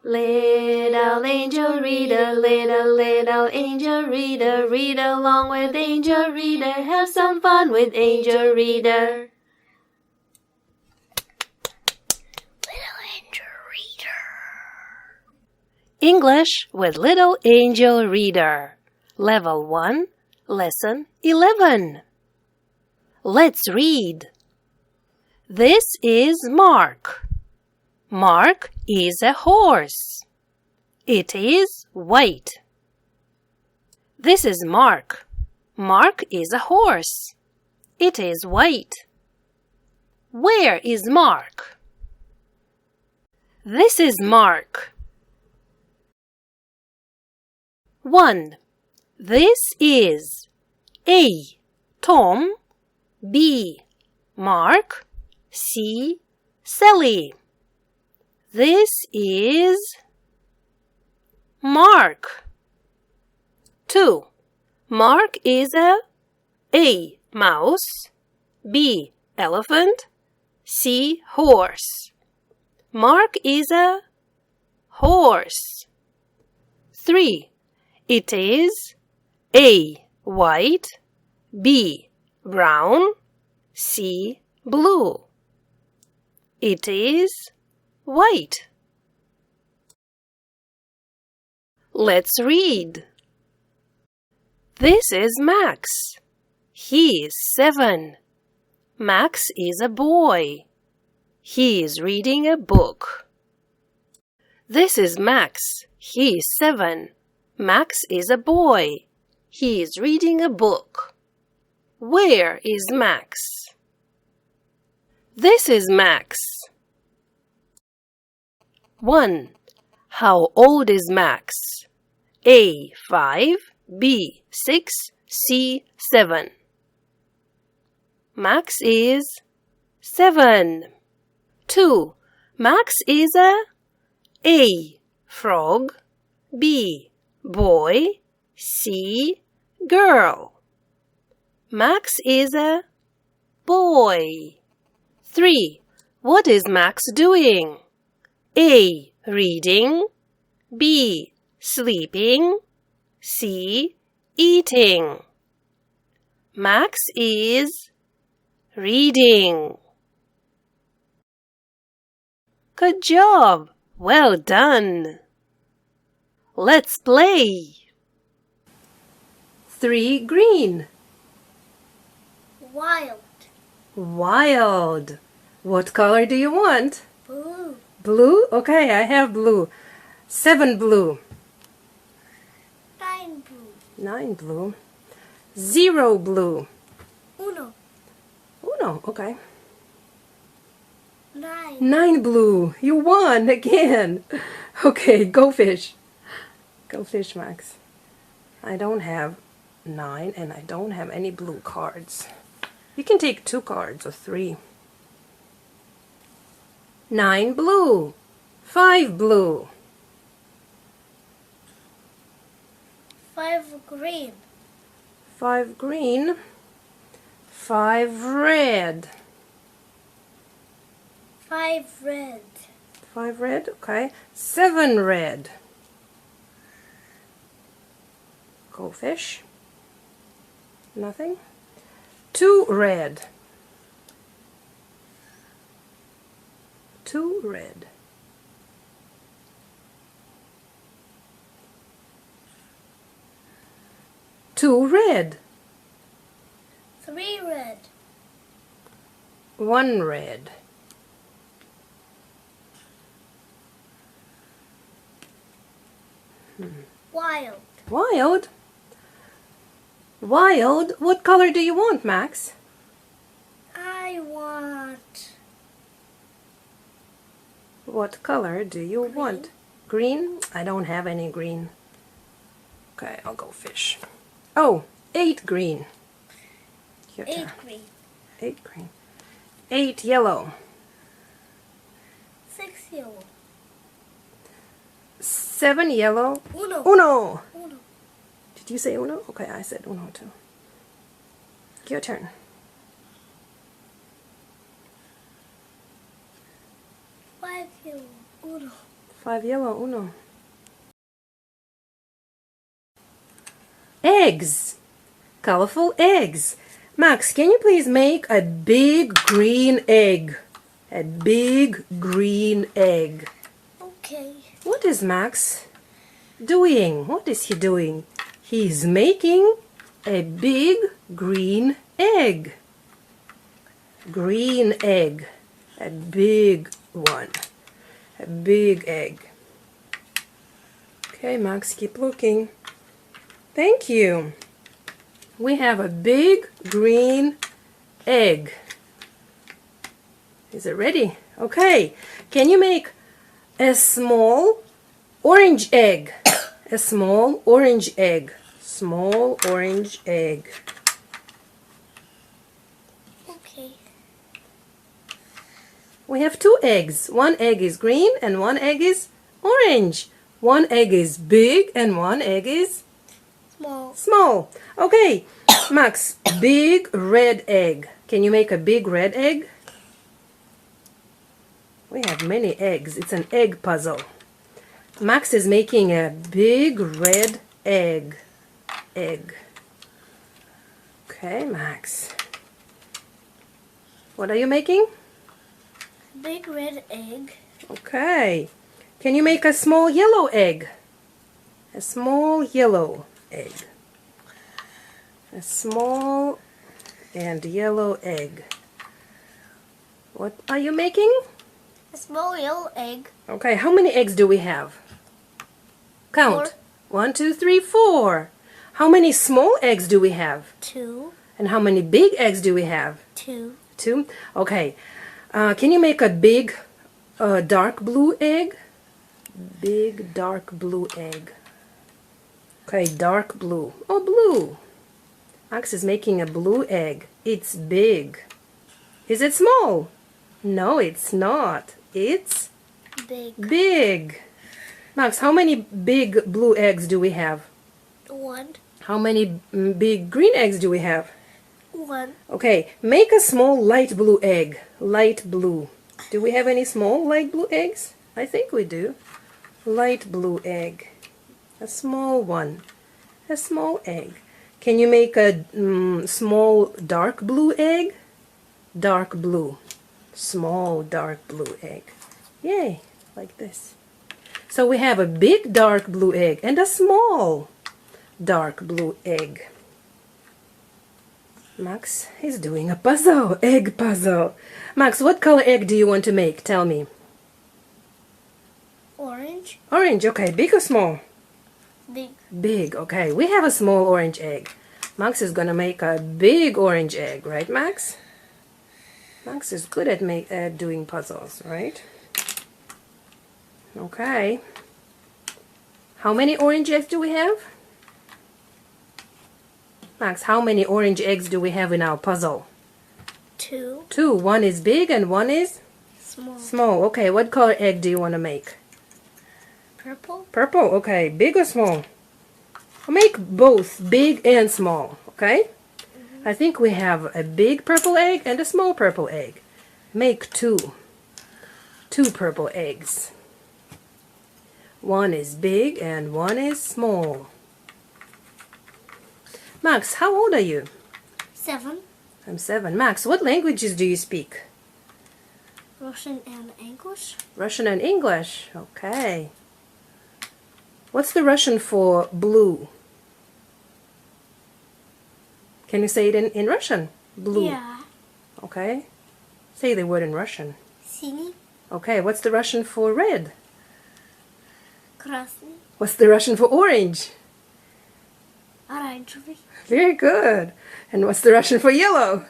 Little angel reader, little angel reader, read along with angel reader, have some fun with angel reader. Little angel reader. English with little angel reader. Level 1, Lesson 11. Let's read. This is Mark. Mark is a horse. It is white. This is Mark. Mark is a horse. It is white. Where is Mark? This is Mark. 1. This is A. Tom, B. Mark, C. Sally. This is Mark. 2. Mark is A. Mouse, B. Elephant, C. Horse. Mark is a horse. 3. It is A. White, B. Brown, C. Blue. It is white. Let's read. This is Max. He is 7. Max is a boy. He is reading a book. This is Max. He is 7. Max is a boy. He is reading a book. Where is Max? This is Max. 1. How old is Max? A. 5, B. 6, C. 7. Max is 7. 2. Max is A. Frog, B. Boy, C. Girl. Max is a boy. 3. What is Max doing? A. Reading, B. Sleeping, C. Eating. Max is reading. Good job! Well done! Let's play! 3 green. Wild. Wild. What color do you want? Blue. Blue? Okay, I have blue. 7 blue. 9 blue. 9 blue. 0 blue. Uno. Uno, okay. 9. 9 blue. You won again. Okay, go fish. Go fish, Max. I don't have 9 and I don't have any blue cards. You can take 2 cards or 3. 9 blue. 5 blue. 5 green. 5 green. 5 red. 5 red. 5 red, okay. 7 red. Go fish. Nothing. 2 red. 2 red. 2 red. 3 red. 1 red. Wild. Wild? Wild? What color do you want, Max? I want What color do you want? Green? I don't have any green. Okay, I'll go fish. Oh, 8 green. Your 8 turn. green. 8 green. 8 yellow. 6 yellow. 7 yellow. Uno. Uno! Uno. Did you say uno? Okay, I said uno too. Your turn. 5 yellow. Uno. 5 yellow, uno. Eggs. Colorful eggs. Max, can you please make a big green egg? A big green egg. Okay. What is Max doing? What is he doing? He's making a big green egg. Green egg. A big one. A big egg. Okay, Max, keep looking. Thank you. We have a big green egg. Is it ready? Okay. Can you make a small orange egg? A small orange egg. Small orange egg. Okay. We have 2 eggs. One egg is green and one egg is orange. One egg is big and one egg is Small. small. Okay, Max, big red egg. Can you make a big red egg? We have many eggs. It's an egg puzzle. Max is making a big red egg. Egg. Okay, Max. What are you making? Big red egg. Okay. Can you make a small yellow egg? A small yellow egg. A small and yellow egg. What are you making? A small yellow egg. Okay, how many eggs do we have? Count. 1, 2, 3, 4. How many small eggs do we have? 2. And how many big eggs do we have? 2. 2. Okay. Can you make a big dark blue egg? Big dark blue egg. Okay, dark blue. Oh, blue. Max is making a blue egg. It's big. Is it small? No, it's not. It's Big. big. Max, how many big blue eggs do we have? 1. How many big green eggs do we have? 1. Okay, make a small light blue egg. Light blue. Do we have any small light blue eggs? I think we do. Light blue egg. A small one. A small egg. Can you make a small dark blue egg? Dark blue. Small dark blue egg. Yay, like this. So we have a big dark blue egg and a small dark blue egg. Max is doing a puzzle, egg puzzle. Max, what color egg do you want to make? Tell me. Orange. Orange, okay. Big or small? Big. Big, okay. We have a small orange egg. Max is gonna make a big orange egg, right, Max? Max is good at doing puzzles, right? Okay. How many orange eggs do we have? Max, how many orange eggs do we have in our puzzle? 2. 2. One is big and one is Small. small. Okay, what color egg do you want to make? Purple. Purple, okay. Big or small? I'll make both big and small, okay? I think we have a big purple egg and a small purple egg. Make 2. 2 purple eggs. One is big and one is small. Max, how old are you? 7. I'm 7. Max, what languages do you speak? Russian and English. Russian and English. Okay. What's the Russian for blue? Can you say it in Russian? Blue. Yeah. Okay. Say the word in Russian. Синий. Okay, what's the Russian for red? Красный. What's the Russian for orange? Оранжевый. Very good. And what's the Russian for yellow?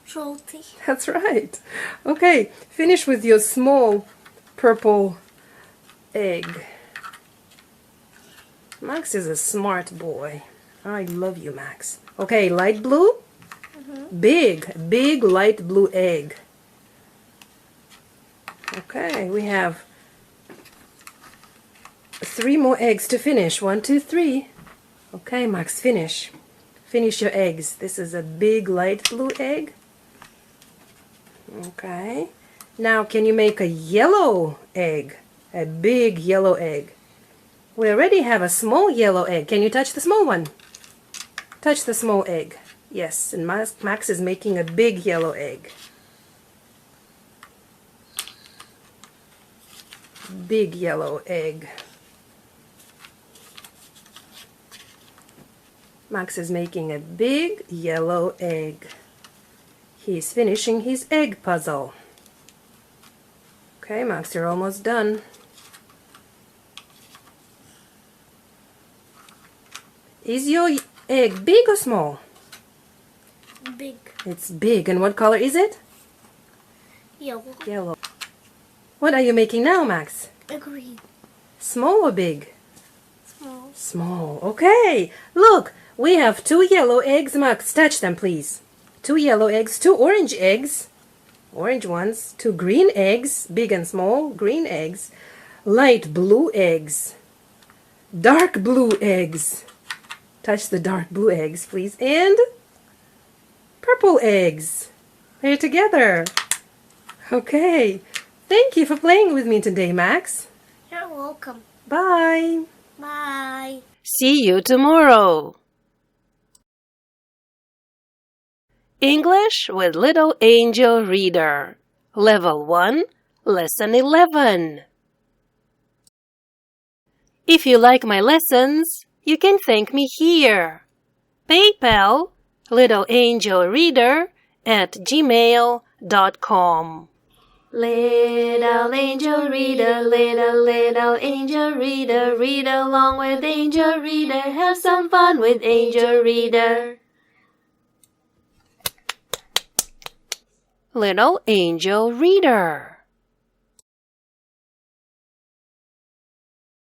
Желтый. That's right. Okay, finish with your small purple egg. Max is a smart boy. I love you, Max. Okay, light blue? Big light blue egg. Okay, we have 3 more eggs to finish. 1, 2, 3. Okay, Max, finish. Finish your eggs. This is a big light blue egg. Okay. Now, can you make a yellow egg? A big yellow egg. We already have a small yellow egg. Can you touch the small one? Touch the small egg. Yes, and Max is making a big yellow egg. Big yellow egg. Max is making a big yellow egg. He's finishing his egg puzzle. Okay, Max, you're almost done. Is your egg big or small? Big. It's big. And what color is it? Yellow. Yellow. What are you making now, Max? Green. Small or big? Small. Small. Okay. Look, we have 2 yellow eggs. Max, touch them, please. 2 yellow eggs, 2 orange eggs. Orange ones. 2 green eggs, big and small, green eggs. Light blue eggs. Dark blue eggs. Touch the dark blue eggs, please. And purple eggs. They're together. Okay. Thank you for playing with me today, Max. You're welcome. Bye. Bye. See you tomorrow. English with Little Angel Reader. Level 1, Lesson 11. If you like my lessons, you can thank me here. PayPal, littleangelreader@gmail.com. Little angel reader, little angel reader, read along with Angel Reader, have some fun with Angel Reader. Little Angel Reader.